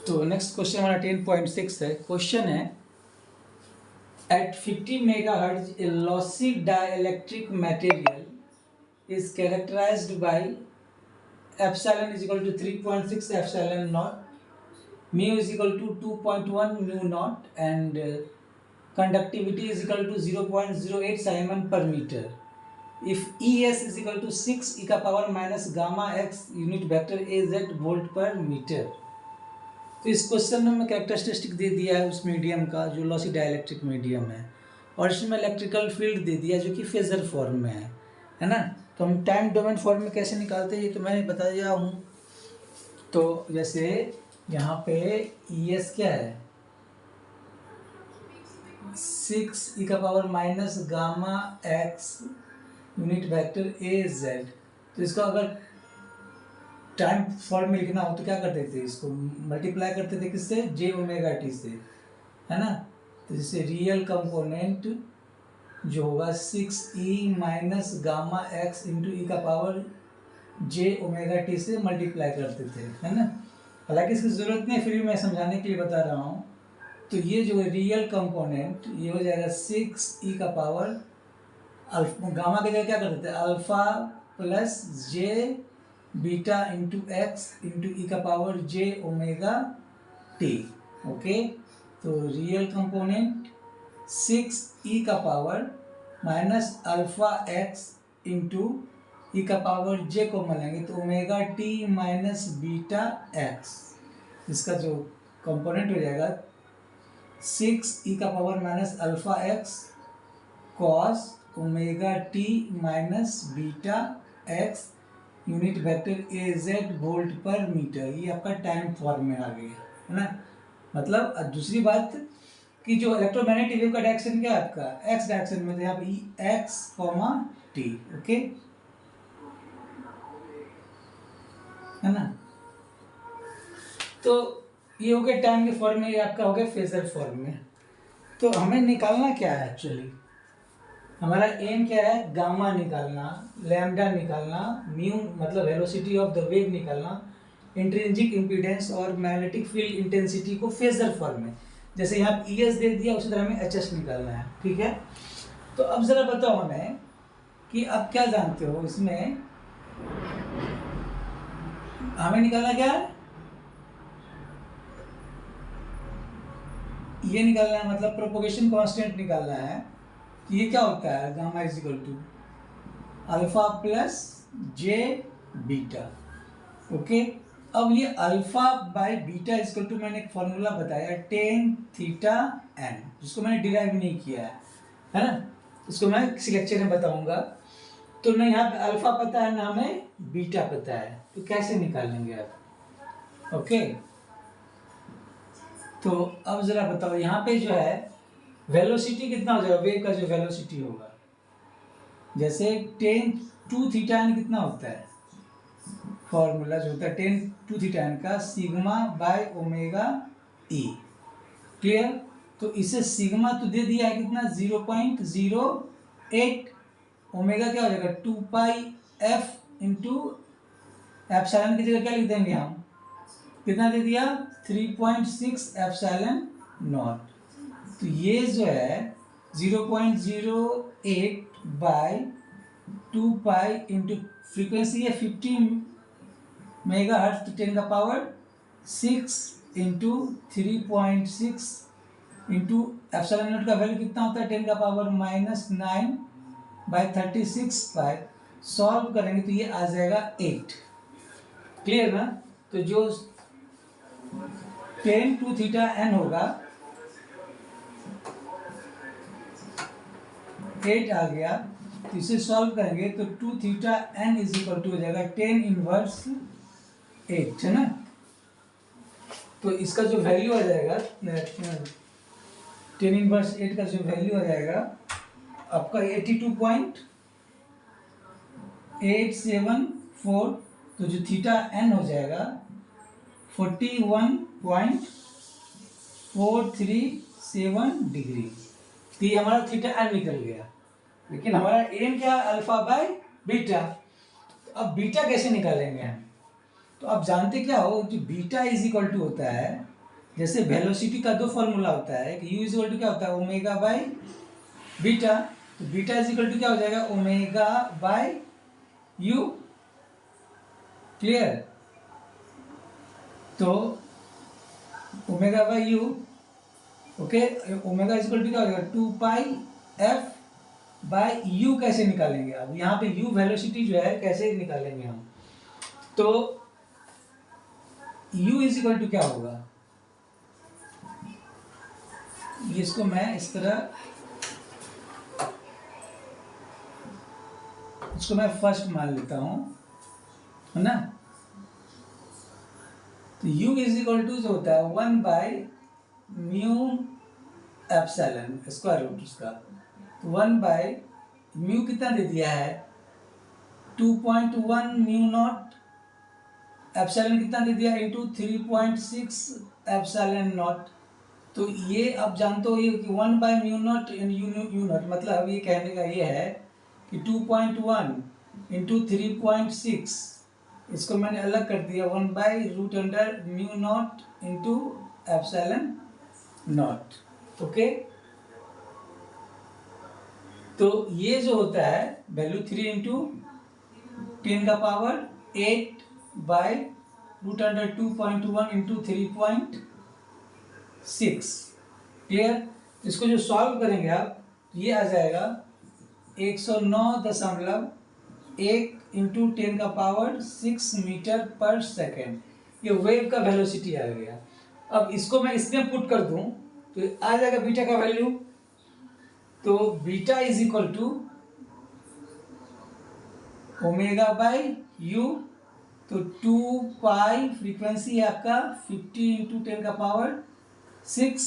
तो next question हमारा 10.6 है। क्वेश्चन है at 50 megahertz a lossy dielectric material is characterised by epsilon is equal to 3.6 epsilon not mu is equal to 2.1 mu not and conductivity is equal to 0.08 Simon per meter. If ES is equal to 6 e का power minus gamma x unit vector AZ volt पर metre. तो इस question में मैं characteristic दे दिया है उस medium का जो लॉसी डाइलेक्ट्रिक मीडियम है, और इसमें इलेक्ट्रिकल फील्ड दे दिया जो कि फेजर फॉर्म में है ना। तो हम टाइम डोमेन फॉर्म में कैसे निकालते हैं ये तो मैंने बता दिया हूँ। तो जैसे यहाँ पे ES क्या है 6 e का power minus gamma x unit vector AZ। तो इसको अगर टाइम फॉर्म में लिखना हो तो क्या करते थे, इसको मल्टीप्लाई करते थे किससे, j ओमेगा टी से, है ना। तो जैसे रियल कंपोनेंट जो होगा 6e minus gamma x into e का पावर j ओमेगा टी से मल्टीप्लाई करते थे, है ना। हालांकि इसकी ज़रूरत नहीं, फिर भी मैं समझाने के लिए बता रहा हूँ। तो ये जो रियल कंपोनेंट ये हो जाएगा 6e का पावर अल्फा, गामा के जगह क्या करते थे alpha plus j beta into x into e का power j omega t. Okay, तो रियल कंपोनेंट 6e का power minus alpha x into e का पावर जे को मिलाएंगे तो omega t minus beta x. इसका जो कंपोनेंट हो जाएगा 6e का power minus alpha x cos omega t minus beta x unit vector AZ volt पर मीटर। ये आपका टाइम फॉर्म में आ गया, है ना। मतलब दूसरी बात कि जो इलेक्ट्रोमैग्नेटिक वेव का डायरेक्शन क्या है आपका एक्स डायरेक्शन में, तो यहाँ पे एक्स कॉमा टी। ओके, है ना। तो ये हो गया टाइम के फॉर्म में, ये आपका हो गया फेजर फॉर्म में। तो हमें निकालना क्या है एक्चुअली, हमारा एम क्या है, गामा निकालना, लैम्डा निकालना, म्यू मतलब वेलोसिटी ऑफ द वेव निकालना, इंट्रिंसिक इम्पीडेंस और मैग्नेटिक फील्ड इंटेंसिटी को फेजर फॉर्म में। जैसे यहाँ ES दे दिया उसी तरह हमें HS निकालना है, ठीक है। तो अब जरा बताओ हमें कि अब क्या जानते हो इसमें हमें निकालना क्या है, ये निकालना है, मतलब प्रोपोगेशन कांस्टेंट निकालना है। ये क्या होता है, gamma is equal to alpha plus j beta. Okay, अब ये alpha by beta is equal to मैंने एक फॉर्मूला बताया टेन थीटा एन, जिसको मैंने डिराइव नहीं किया है ना, इसको मैं किसी लेक्चर में बताऊंगा। तो ना यहाँ पे अल्फा पता है ना हमें बीटा पता है, तो कैसे निकालेंगे आप। ओके, तो अब जरा बताओ यहाँ पे जो है वेलोसिटी कितना हो जाएगा, वेव का जो वेलोसिटी होगा, जैसे टेन टू थीटा एन कितना होता है, फॉर्मूला जो होता है टेन टू थीटा एन का sigma by omega E. Clear, तो इसे सिग्मा तो दे दिया है कितना 0.08, ओमेगा क्या हो जाएगा 2 पाई एफ इंटू एप्सिलॉन की जगह क्या लिख देंगे हम, कितना दे दिया 3.6 एप्सिलॉन नॉट। तो ये जो है 0.08 बाय 2 पाई इंटू फ्रीक्वेंसी है 50 मेगाहर्ट्ज, तो 10 का power 6 into 3.6 into epsilon not का वैल्यू कितना होता है 10 का पावर माइनस 9 बाय 36 पाई। सॉल्व करेंगे तो ये आ जाएगा 8। क्लियर ना। तो जो टेन टू थीटा एन होगा 8 आ गया, तो इसे सॉल्व करेंगे तो 2 theta n is equal to हो जाएगा 10 इनवर्स 8, है ना। तो इसका जो वैल्यू आ जाएगा 10 इनवर्स 8 का जो वैल्यू आ जाएगा आपका 82.874, तो जो थीटा एन हो जाएगा 41.437 डिग्री। तो ये हमारा थीटा एन निकल गया, लेकिन हमारा एम क्या अल्फा बाय बीटा। तो अब बीटा कैसे निकालेंगे हम, तो आप जानते क्या हो जो बीटा इज इक्वल टू होता है जैसे वेलोसिटी का दो फॉर्मूला होता है कि u इज इक्वल टू क्या होता है, ओमेगा बाय बीटा। तो बीटा इज इक्वल टू क्या हो जाएगा, ओमेगा बाय यू। क्लियर? तो omega by u, okay, omega is equal to क्या हो जाएगा, 2 पाई एफ बाय यू। कैसे निकालेंगे अब यहाँ पे यू वेलोसिटी जो है कैसे निकालेंगे हम, तो u इज इक्वल टू क्या होगा, इसको मैं इस तरह, इसको मैं फर्स्ट मान लेता हूं, है ना। तो u इज इक्वल टू जो होता है 1/म्यू एप्सिलॉन स्क्वायर रूट उसका। तो 1/म्यू कितना दे दिया है, 2.1 म्यू नॉट, एप्सिलॉन कितना दे दिया, इंटू 3.6 एप्सिलॉन नॉट। तो ये अब जानते हो ये कि 1/म्यू नॉट इन यू नॉट, मतलब ये कहने का ये है कि 2.1 इंटू 3.6, इसको मैंने अलग कर दिया, 1/√म्यू naught into epsilon naught. Okay, तो ये जो होता है वैल्यू 3 इंटू 10⁻8/√2.1 इंटू 3.6। क्लियर? इसको जो सॉल्व करेंगे आप, ये आ जाएगा 109.1 इंटू 10⁻6 मीटर पर सेकेंड। ये वेव का वेलोसिटी आ गया। अब इसको मैं इसमें पुट कर दूं तो आ जाएगा बीटा का वैल्यू। तो beta is equal to omega by u. तो 2 पाई फ्रीक्वेंसी है आपका 50 इंटू 10⁻6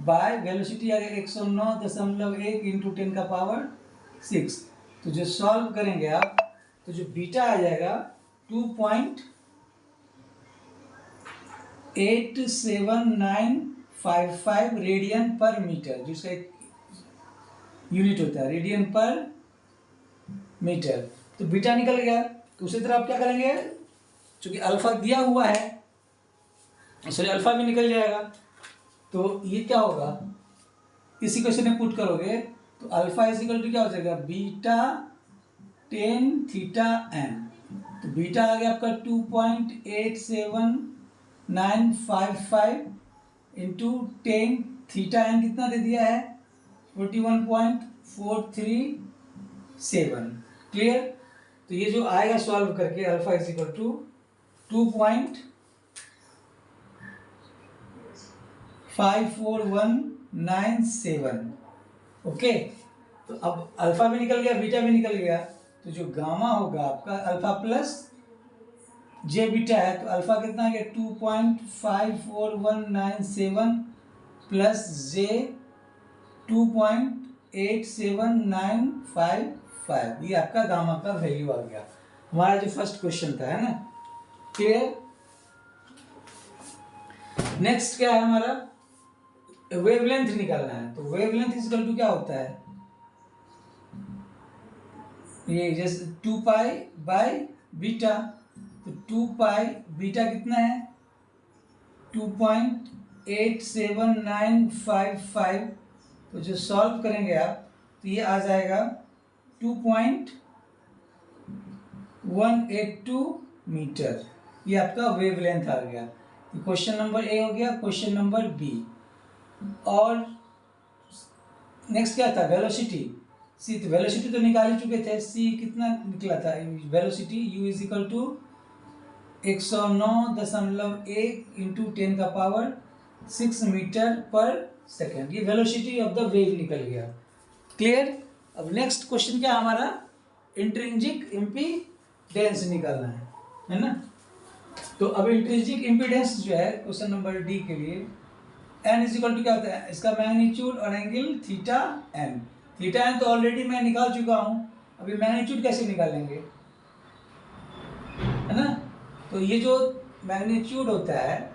बाय वेलोसिटी आ गया 109.1 इंटू 10⁻6। तो जो सॉल्व करेंगे आप तो जो बीटा आ जाएगा 2.87955 रेडियन पर मीटर, जिसका एक यूनिट होता है रेडियन पर मीटर। तो बीटा निकल गया। तो उसी तरह आप क्या करेंगे, चूंकि अल्फा दिया हुआ है इसलिए अल्फा भी निकल जाएगा। तो ये क्या होगा, इसी क्वेश्चन में पुट करोगे तो अल्फा इज इक्वल टू क्या हो जाएगा, बीटा टेन थीटा एन। तो बीटा आ गया आपका 2.87955 इंटू 10 थीटा एन कितना दे दिया है, 41.437। क्लियर? तो ये जो आएगा सॉल्व करके alpha is equal to 2.54197। Okay, तो अब अल्फा भी निकल गया बीटा भी निकल गया। तो जो गामा होगा आपका अल्फा प्लस जे बीटा है, तो अल्फा कितना आ गया 2.54197 प्लस जे 2.87955। ये आपका गामा का वैल्यू आ गया, हमारा जो फर्स्ट क्वेश्चन था, है ना। क्लियर? नेक्स्ट क्या है हमारा, वेवलेंथ निकालना है। तो वेवलेंथ इज इक्वल टू क्या होता है, ये जैसे 2 पाई बाय बीटा। तो 2 पाई बीटा कितना है 2.87955। तो जो सॉल्व करेंगे आप तो ये आ जाएगा 2.182 मीटर। ये आपका वेवलेंथ आ गया। क्वेश्चन नंबर ए हो गया। क्वेश्चन नंबर बी, और नेक्स्ट क्या था, वेलोसिटी सी। तो वेलोसिटी तो निकाल ही चुके थे, सी कितना निकला था velocity, u is equal to 109.1 into 10⁻6 metre पर सेकेंड। ये वेलोसिटी ऑफ द वेव निकल गया। क्लियर? अब नेक्स्ट क्वेश्चन क्या हमारा, इंट्रिंसिक इम्पीडेंस निकालना है ना। तो अब इंट्रिंसिक इम्पीडेंस जो है क्वेश्चन नंबर डी के लिए, एन इज इक्वल टू क्या होता है, इसका मैग्नीट्यूड और angle theta n. Theta n तो ऑलरेडी मैं निकाल चुका हूं, अभी मैग्नीट्यूड कैसे निकालेंगे, है ना। तो ये जो मैग्नीट्यूड होता है,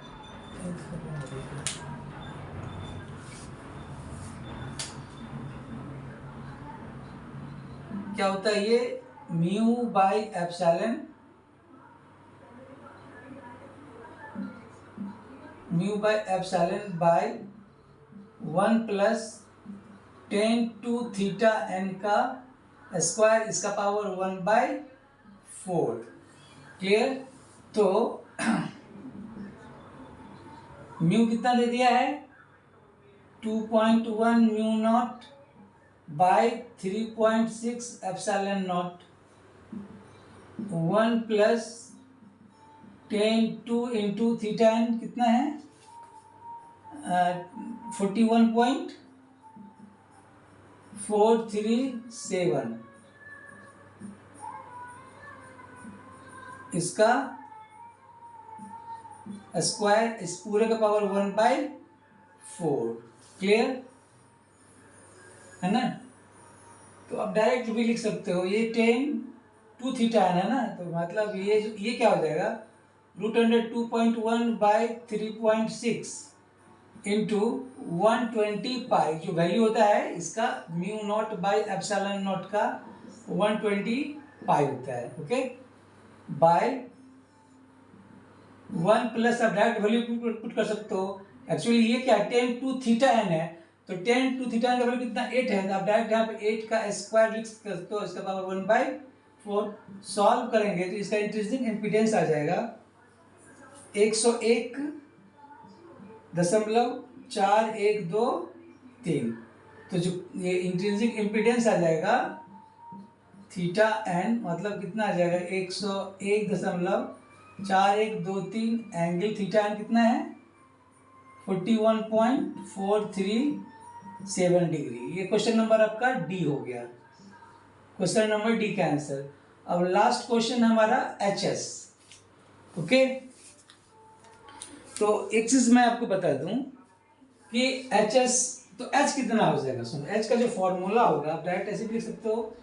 क्या होता है, ये mu by epsilon mu by epsilon by 1 plus 10 two theta n का स्क्वायर इसका पावर 1/4। क्लियर? तो म्यू कितना दे दिया है 2.1 mu not by 3.6 epsilon not 1 plus 10 two into theta n कितना है 41.437 इसका स्क्वायर इस पूरे का पावर 1/4। क्लियर है ना? तो आप डायरेक्ट भी लिख सकते हो ये 10 टू थीटा है ना, तो मतलब ये क्या हो जाएगा √2.1/3.6 इंटू 120 पाई जो वैल्यू होता है इसका mu naught by epsilon not का 120 पाई होता है। ओके, बाय 1 प्लस आप डायरेक्ट वैल्यू पुट कर सकते हो। एक्चुअली ये क्या 10 टू थीटा एन है, तो 10 टू थीटा एन का वैल्यू कितना 8 है, तो आप डायरेक्ट यहाँ पे 8 का स्क्वायर लिख सकते हो, इसका पावर 1/4। सॉल्व करेंगे तो इसका इंक्रीजिंग इम्पीडेंस आ जाएगा 101.4123। तो जो ये इंट्रिंसिक इम्पीडेंस आ जाएगा थीटा एन मतलब कितना आ जाएगा 101.4123 एंगल थीटा एन कितना है 41.437 डिग्री। ये क्वेश्चन नंबर आपका डी हो गया, क्वेश्चन नंबर डी का आंसर। अब लास्ट क्वेश्चन हमारा एच एस। ओके, तो एक चीज मैं आपको बता दूं कि एच एस तो एच कितना हो जाएगा। सुनो, एच का जो फॉर्मूला होगा आप डायरेक्ट ऐसे भी लिख सकते हो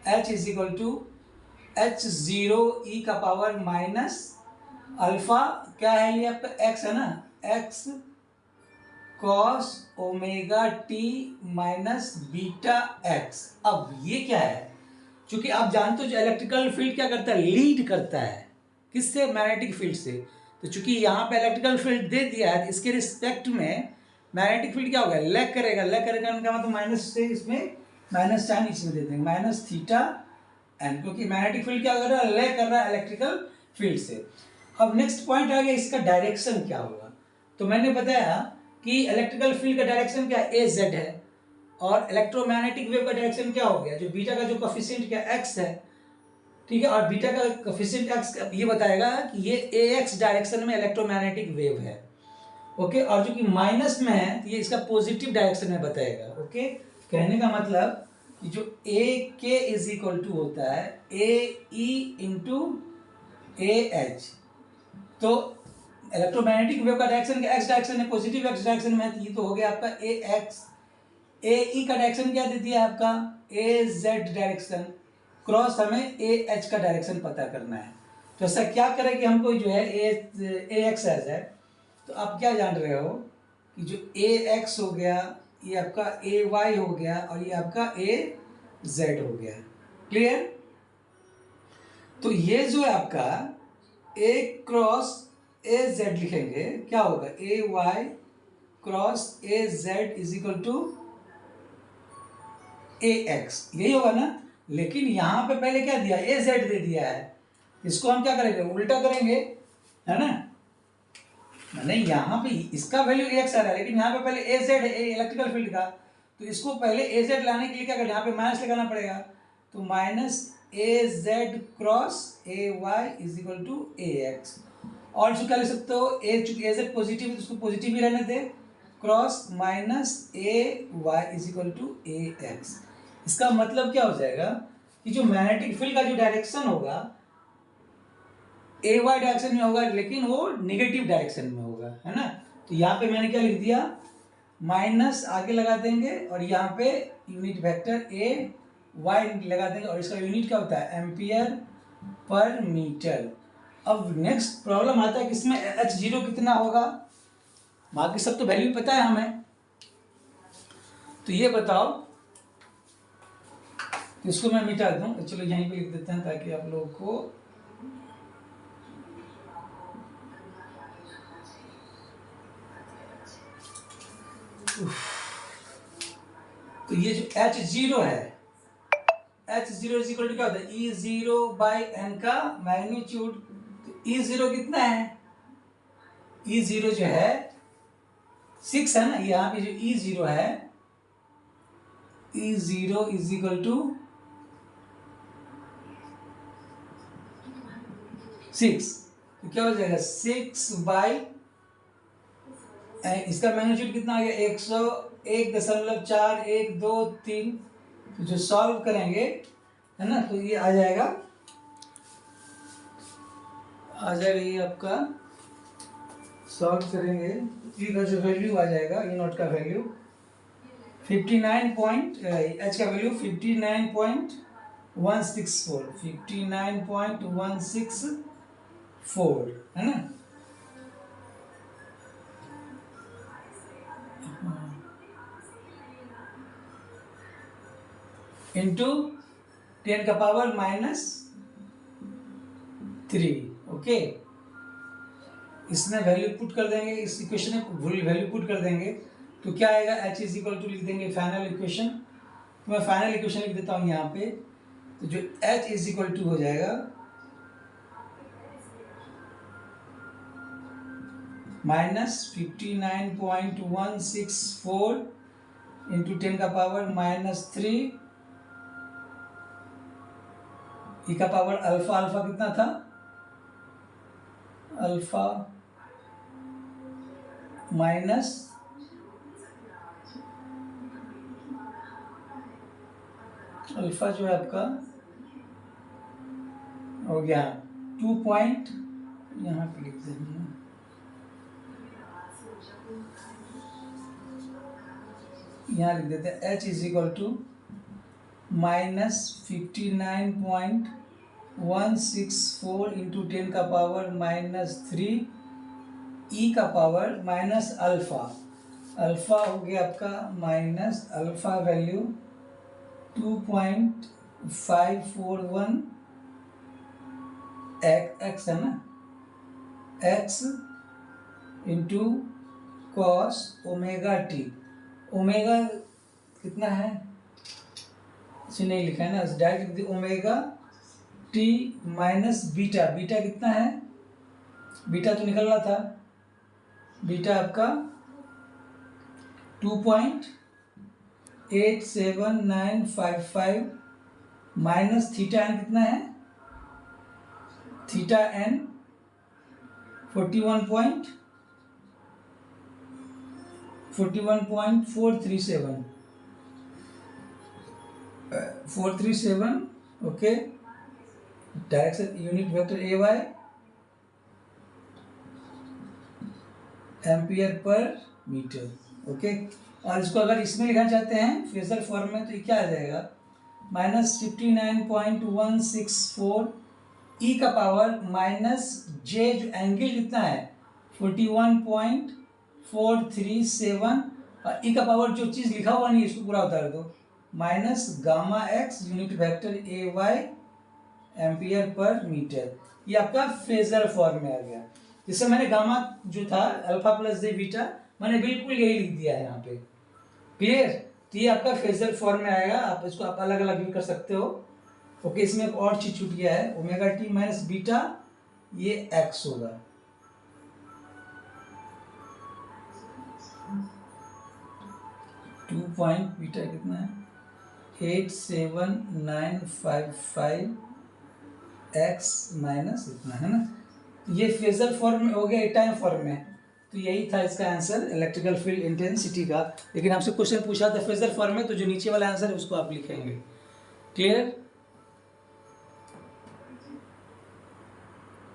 H is equal to H0 e का पावर माइनस अल्फा क्या है ये आपका एक्स है ना, x cos omega t minus beta x. अब ये क्या है, क्योंकि आप जानते हो जो इलेक्ट्रिकल फील्ड क्या करता है लीड करता है किससे, मैग्नेटिक फील्ड से। तो चूंकि यहाँ पे इलेक्ट्रिकल फील्ड दे दिया है, इसके रिस्पेक्ट में मैग्नेटिक फील्ड क्या होगा लैग करेगा, लैग करेगा का मतलब माइनस से इसमें माइनस साइन इसमें दे देंगे माइनस थीटा एन, क्योंकि मैग्नेटिक फील्ड क्या कर रहा है लैग कर रहा है इलेक्ट्रिकल फील्ड से। अब नेक्स्ट पॉइंट आ गया इसका डायरेक्शन क्या होगा। तो मैंने बताया कि इलेक्ट्रिकल फील्ड का डायरेक्शन क्या ए जेड है, और इलेक्ट्रोमैग्नेटिक वेव का डायरेक्शन क्या हो गया, जो बीटा का जो कोफिशिएंट क्या एक्स है, ठीक है, और बीटा का कोफिशिएंट एक्स ये बताएगा कि ये ए एक्स डायरेक्शन में इलेक्ट्रोमैग्नेटिक वेव है। ओके, और जो कि माइनस में है ये इसका पॉजिटिव डायरेक्शन में बताएगा। ओके, कहने का मतलब कि जो ए के इज इक्वल टू होता है ए ई इंटू ए एच। तो इलेक्ट्रोमैग्नेटिक वेव का डायरेक्शन एक्स डायरेक्शन है, पॉजिटिव एक्स डायरेक्शन में है, तो ये तो हो गया आपका ए एक्स। ए ई का डायरेक्शन क्या दे दिया आपका ए जेड डायरेक्शन, क्रॉस हमें ए एच का डायरेक्शन पता करना है। तो ऐसा क्या करें कि हमको जो है ए एक्स आ जाए। तो आप क्या जान रहे हो कि जो ए एक्स हो गया ये आपका ए वाई हो गया और ये आपका ए जेड हो गया। क्लियर? तो ये जो है आपका ए क्रॉस ए जेड लिखेंगे क्या होगा A Y cross A Z is equal to A X, यही होगा ना। लेकिन यहाँ पे पहले क्या दिया ए जेड दे दिया है, इसको हम क्या करेंगे उल्टा करेंगे, है ना। मैंने यहाँ पे इसका वैल्यू एक्स आ रहा है, लेकिन यहाँ पे पहले ए जेड है इलेक्ट्रिकल फील्ड का, तो इसको पहले ए जेड लाने के लिए क्या करें यहाँ पे माइनस लगाना पड़ेगा। तो minus a z cross a Y is equal to A x. और जो क्या लिख सकते हो ए चूंकि ए जेड पॉजिटिव है तो उसको पॉजिटिव ही रहने दे, cross minus A Y is equal to A X. इसका मतलब क्या हो जाएगा कि जो मैग्नेटिक फील्ड का जो डायरेक्शन होगा ए वाई डायरेक्शन में होगा, लेकिन वो नेगेटिव डायरेक्शन में होगा, है ना। तो यहाँ पे मैंने क्या लिख दिया माइनस आगे लगा देंगे और यहाँ पे यूनिट वेक्टर ए वाई लगा देंगे और इसका यूनिट क्या होता है एम्पियर पर मीटर। अब नेक्स्ट प्रॉब्लम आता है कि इसमें H0 कितना होगा, बाकी सब तो वैल्यू पता है हमें। तो ये बताओ, तो इसको मैं मिटा दूं, चलो यहीं पे लिख देते हैं ताकि आप लोगों को तो ये जो H0 है, H0 इज इक्वल टू क्या होता है, E0 बाई एन का मैग्नीट्यूड। तो E0 कितना है, E0 जो है 6 है ना, यहाँ पे जो E0 है, E0 इज इक्वल टू 6। तो क्या हो जाएगा 6 बाई, इसका मैग्नीट्यूड कितना आ गया 101.412 तो जो सॉल्व करेंगे है ना, तो ये आ जाएगा ये आपका सॉल्व करेंगे ई का जो वैल्यू आ जाएगा, ई नॉट का वैल्यू 59 पॉइंट, एच का वैल्यू 59.164 है ना। इंटू 10 का पावर -3। ओके, इसमें वैल्यू पुट कर देंगे, इस इक्वेशन में वैल्यू पुट कर देंगे तो क्या आएगा, h इज इक्वल टू लिख देंगे फाइनल इक्वेशन। तो मैं फाइनल इक्वेशन लिख देता हूँ यहाँ पे। तो जो h इज इक्वल टू हो जाएगा -59.164 इंटू 10 का पावर -3 ई का पावर अल्फा, अल्फा कितना था, अल्फा माइनस अल्फा जो है आपका हो गया 2 पॉइंट, यहाँ पे लिख देंगे यहाँ लिख देते हैं h is equal to -59.164 into 10 का पावर -3 ई का पावर माइनस अल्फा, अल्फा हो गया आपका माइनस अल्फा वैल्यू 2.541 एक्स है ना, x into cos omega T. Omega कितना है इसे नहीं लिखा है ना, डायरेक्ट लिख omega t minus beta, beta कितना है, बीटा तो निकल रहा था, बीटा आपका 2.87955 माइनस थीटा एन कितना है, theta n 41.437 okay. Direction unit vector a y ampere पर मीटर ओके। और इसको अगर इसमें लिखना चाहते हैं फेजर फॉर्म में तो ये क्या आ जाएगा, -59.164 ई का पावर माइनस जे, जो एंगल कितना है 41.437 और ई का पावर जो चीज़ लिखा हुआ नहीं इसको पूरा उतार दो, minus gamma x unit vector a y ampere पर मीटर। ये आपका फेजर फॉर्म में आ गया। जिससे मैंने गामा जो था अल्फा प्लस जे बीटा मैंने बिल्कुल यही लिख दिया है यहाँ पे, क्लियर। तो ये आपका फेजर फॉर्म में आएगा, आप इसको आप अलग अलग भी कर सकते हो ओके। इसमें एक और चीज छूट गया है, ओमेगा टी माइनस बीटा ये एक्स होगा, टू पॉइंट बीटा कितना है 87955 एक्स माइनस इतना है ना। ये फेजर फॉर्म में हो गया, टाइम फॉर्म में। तो यही था इसका आंसर इलेक्ट्रिकल फील्ड इंटेंसिटी का। लेकिन आपसे क्वेश्चन पूछा था फेजर फॉर्म में, तो जो नीचे वाला आंसर है उसको आप लिखेंगे, क्लियर।